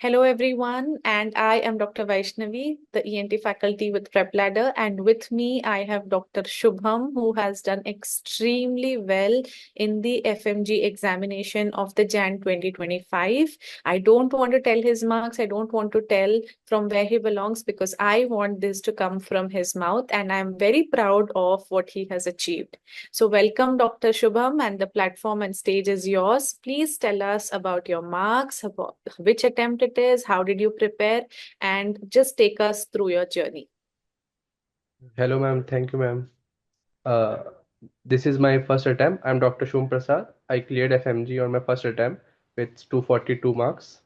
Hello, everyone, and I am Dr. Vyshnavi, the ENT faculty with PrepLadder, and with me I have Dr. Shubham, who has done extremely well in the FMG examination of the Jan 2025. I don't want to tell his marks, I don't want to tell from where he belongs because I want this to come from his mouth, and I'm very proud of what he has achieved. So, welcome, Dr. Shubham, and the platform and stage is yours. Please tell us about your marks, about which attempt it is, how did you prepare, and just take us through your journey. Hello, ma'am. Thank you, ma'am. Uh, this is my first attempt. I'm Dr. Shum Prasad. I cleared FMG on my first attempt with 242 marks.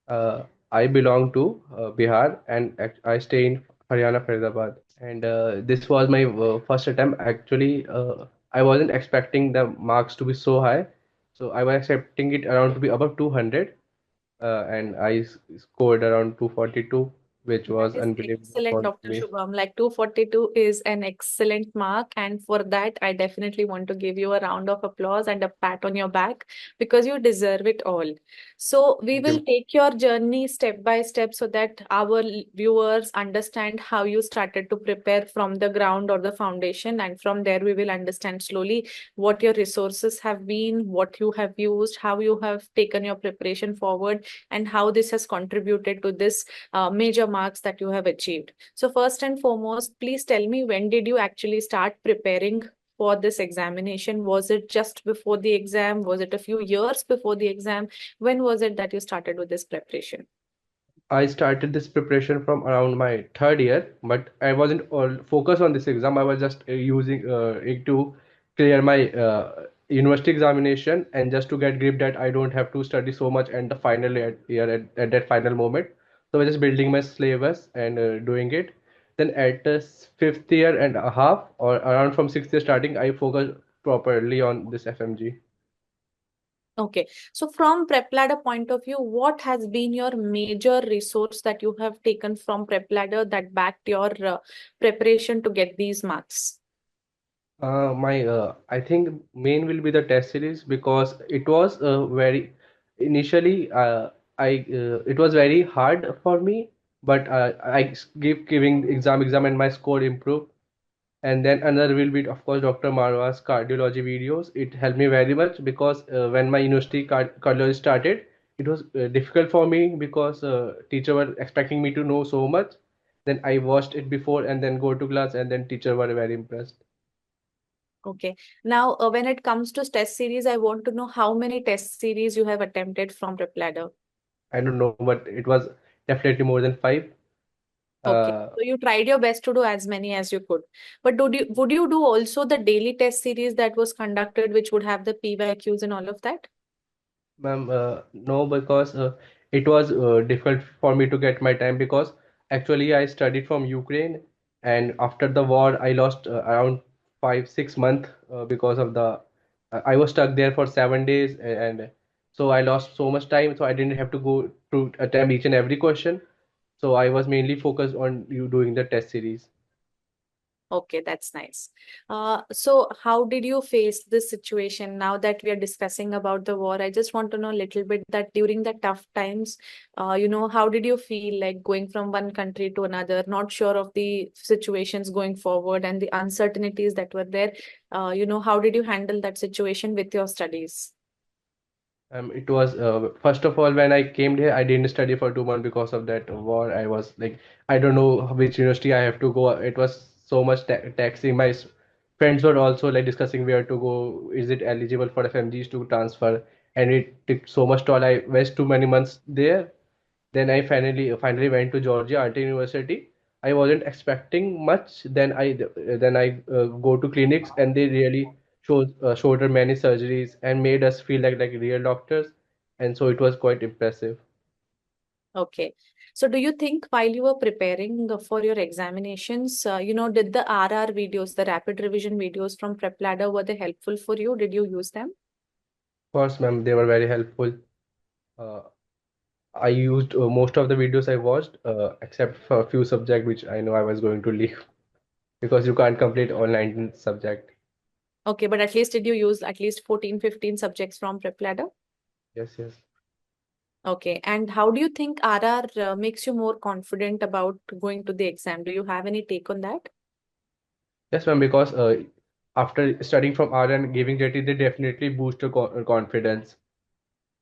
I belong to Bihar and I stay in Haryana, Faridabad. And this was my first attempt. Actually, I wasn't expecting the marks to be so high. So I was expecting it around to be above 200. And scored around 242, which That was is unbelievable excellent, for Dr. me. Shubham. Like 242 is an excellent mark. And for that, I definitely want to give you a round of applause and a pat on your back because you deserve it all. So, we Thank will you. take your journey step by step so that our viewers understand how you started to prepare from the ground or the foundation. And from there, we will understand slowly what your resources have been, what you have used, how you have taken your preparation forward, and how this has contributed to this major marks that you have achieved. So first and foremost, please tell me, when did you actually start preparing for this examination? Was it just before the exam? Was it a few years before the exam? When was it that you started with this preparation? I started this preparation from around my third year, but I wasn't all focused on this exam. I was just using it to clear my university examination and just to get grip that I don't have to study so much and the final year at that final moment. So I was just building my syllabus and doing it. Then at the fifth year and a half, or around from sixth year starting, I focused properly on this FMG. Okay, so from PrepLadder point of view, what has been your major resource that you have taken from PrepLadder that backed your preparation to get these marks? I think main will be the test series because it was very initially it was very hard for me, but I keep giving exam and my score improved. And then another will be of course Dr. Marwa's cardiology videos. It helped me very much because when my university cardiology started, it was difficult for me because teacher were expecting me to know so much. Then I watched it before and then go to class and then teacher were very impressed. Okay. Now, when it comes to test series, I want to know how many test series you have attempted from PrepLadder. I don't know, but it was definitely more than five. Okay. Uh, So you tried your best to do as many as you could. But would you do also the daily test series that was conducted, which would have the PYQs and all of that? Ma'am, no, because it was difficult for me to get my time because actually I studied from Ukraine and after the war I lost around 5 6 months because of the I was stuck there for 7 days and so I lost so much time so I didn't have to go to attempt each and every question. So I was mainly focused on you doing the test series. Okay, that's nice. So how did you face this situation now that we are discussing about the war? I just want to know a little bit that during the tough times, how did you feel like going from one country to another, not sure of the situations going forward and the uncertainties that were there? How did you handle that situation with your studies? It was first of all when I came here, I didn't study for 2 months because of that war. I was like, I don't know which university I have to go. It was so much taxing. My friends were also like discussing where to go. Is it eligible for FMGs to transfer? And it took so much toll. I wasted too many months there. Then I finally went to Georgia Art University. I wasn't expecting much. Then I go to clinics and they really showed her many surgeries and made us feel like real doctors. And so it was quite impressive. Okay. So do you think while you were preparing for your examinations, did the RR videos, the rapid revision videos from PrepLadder, were they helpful for you? Did you use them? Of course, ma'am, they were very helpful. Uh, I used most of the videos I watched, except for a few subjects which I know I was going to leave because you can't complete all 19 subject. Okay, but at least did you use at least 14, 15 subjects from PrepLadder? Yes, yes. Okay. And how do you think RR makes you more confident about going to the exam? Do you have any take on that? Yes, ma'am, because after studying from R and giving JT, they definitely boost your confidence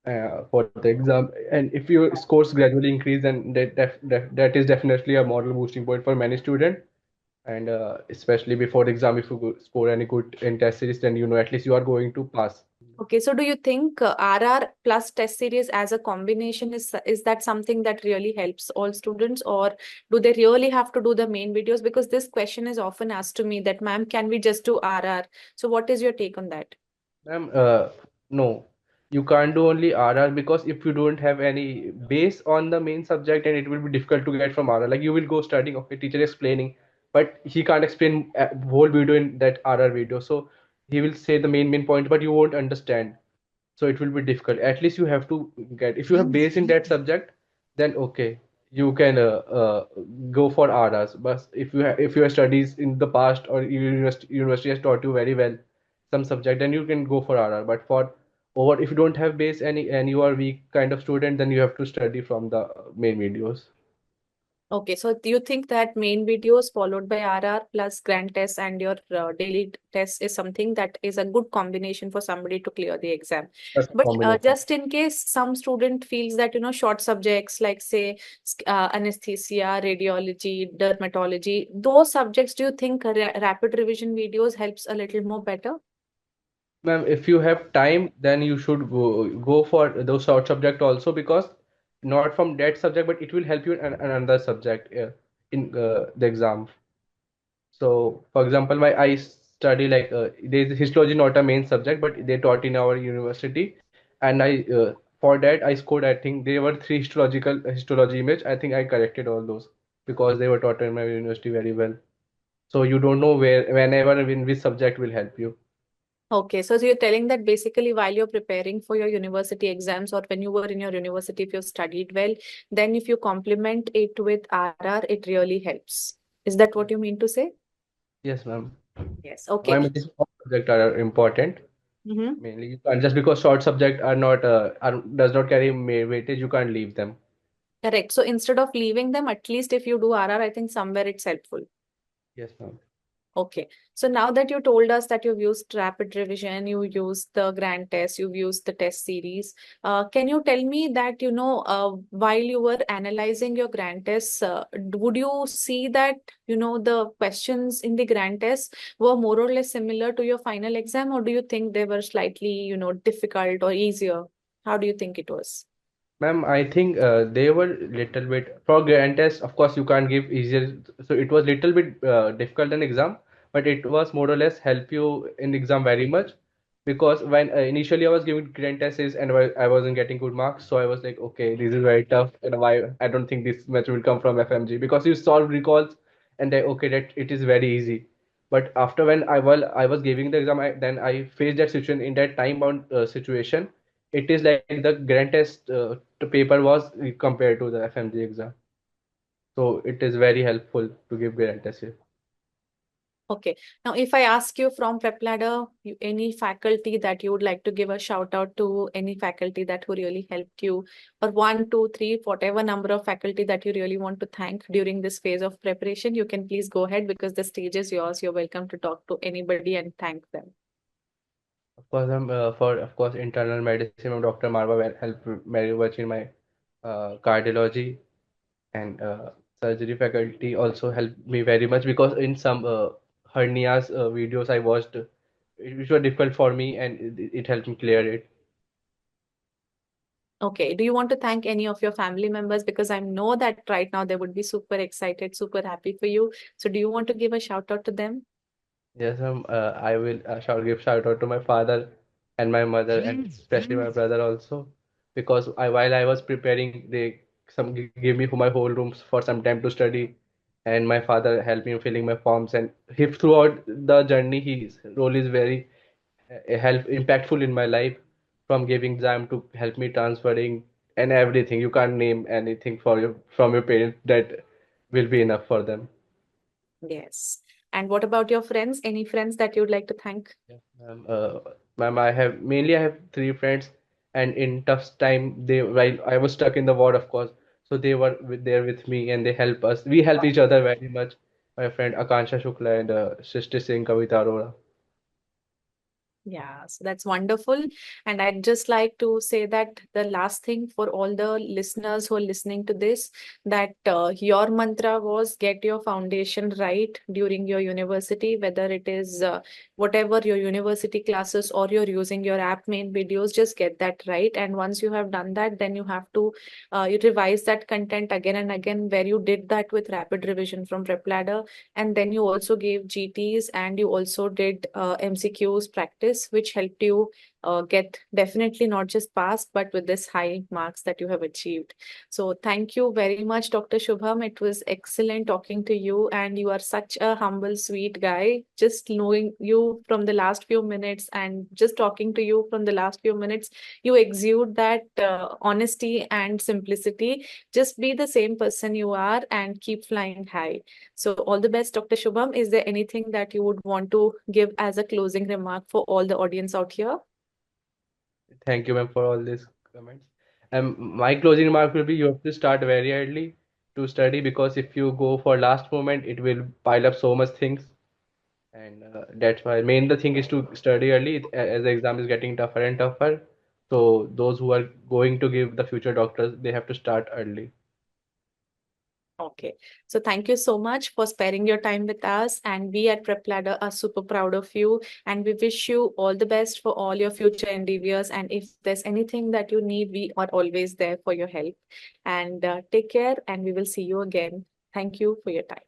for the exam. And if your scores gradually increase, then that is definitely a moral boosting point for many students. And especially before the exam, if you score any good in test series, then you know at least you are going to pass. Okay, so do you think RR plus test series as a combination is that something that really helps all students, or do they really have to do the main videos? Because this question is often asked to me that, ma'am, can we just do RR? So what is your take on that? Ma'am, no, you can't do only RR because if you don't have any base on the main subject, and it will be difficult to get from RR. Like you will go studying, okay, teacher explaining, but he can't explain a whole video in that RR video. So he will say the main point, but you won't understand. So it will be difficult. At least you have to get, if you have base in that subject, then okay, you can go for RRs. But if your studies in the past or university has taught you very well some subject, then you can go for RR. But for over, if you don't have base and you are weak kind of student, then you have to study from the main videos. Okay, so do you think that main videos followed by RR plus grand test and your daily test is something that is a good combination for somebody to clear the exam? That's a But combination. just in case some student feels that, short subjects like say anesthesia, radiology, dermatology, those subjects, do you think rapid revision videos helps a little more better? Ma'am, if you have time, then you should go for those short subject also, because not from that subject, but it will help you in another subject in the exam. So, for example, I study like there's histology not a main subject, but they taught in our university, and I for that I scored. I think there were three histology image. I think I corrected all those because they were taught in my university very well. So you don't know whenever in which subject will help you. Okay, so you're telling that basically while you're preparing for your university exams or when you were in your university, if you studied well, then if you complement it with RR, it really helps. Is that what Yes, you mean to say? yes, ma'am. Yes. Why Okay. these all subjects are important? Mm-hmm. Mainly, you can't just because short subject are not does not carry weightage, you can't leave them. Correct. So instead of leaving them, at least if you do RR, I think somewhere it's helpful. Yes, ma'am. Okay. So now that you told us that you've used rapid revision, you used the grand test, you've used the test series, can you tell me that, while you were analyzing your grand tests, would you see that, the questions in the grand test were more or less similar to your final exam, or do you think they were slightly, difficult or easier? How do you think it was? Ma'am, I think they were little bit for grand test. Of course, you can't give easier, so it was little bit difficult in exam, but it was more or less help you in exam very much, because when initially I was giving grand tests and I wasn't getting good marks, so I was like, okay, this is very tough, and why I don't think this much will come from FMG, because you solve recalls and they okay that it is very easy. But after when I was giving the exam, then I faced that situation in that time bound situation. It is like the grand test the paper was compared to the FMG exam. So it is very helpful to give grand test here. Okay. Now, if I ask you from PrepLadder, any faculty that you would like to give a shout out to, any faculty that who really helped you, or one, two, three, whatever number of faculty that you really want to thank during this phase of preparation, you can please go ahead because the stage is yours. You're welcome to talk to anybody and thank them. Of course, for of course internal medicine, Dr. Marva helped very much in my cardiology, and surgery faculty also helped me very much, because in some hernias videos I watched, which were difficult for me, and it helped me clear it. Okay. Do you want to thank any of your family members? Because I know that right now they would be super excited, super happy for you. So do you want to give a shout out to them? Yes, I will give shout out to my father and my mother, and especially my brother also, because while I was preparing, they gave me my whole rooms for some time to study, and my father helped me in filling my forms, and he throughout the journey, his role is very help impactful in my life, from giving exam to help me transferring and everything. You can't name anything for your from your parents that will be enough for them. Yes. And what about your friends? Any friends that you'd like to thank? Yeah. Ma'am, I have three friends, And in tough time, they while I was stuck in the ward, of course, so they were there with me and they help us. We help each other very much. My friend Akansha Shukla and Srishti Singh, Kavita Arora. Yeah, so that's wonderful. And I'd just like to say that the last thing for all the listeners who are listening to this, that your mantra was get your foundation right during your university, whether it is whatever your university classes or you're using your app main videos, just get that right. And once you have done that, then you have to you revise that content again and again, where you did that with rapid revision from PrepLadder. And then you also gave GTs and you also did MCQs practice, which helped you get definitely not just passed, but with this high marks that you have achieved. So thank you very much, Dr. Shubham. It was excellent talking to you, and you are such a humble, sweet guy. Just knowing you from the last few minutes and just talking to you from the last few minutes, you exude that honesty and simplicity. Just be the same person you are and keep flying high. So all the best, Dr. Shubham. Is there anything that you would want to give as a closing remark for all the audience out here? Thank you, ma'am, for all these comments. My closing remark will be you have to start very early to study, because if you go for last moment, it will pile up so much things. And that's why main the thing is to study early as the exam is getting tougher and tougher. So those who are going to give the future doctors, they have to start early. Okay. So thank you so much for sparing your time with us. And we at PrepLadder are super proud of you. And we wish you all the best for all your future endeavors. And if there's anything that you need, we are always there for your help. And take care, and we will see you again. Thank you for your time.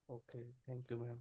Okay, thank you, ma'am.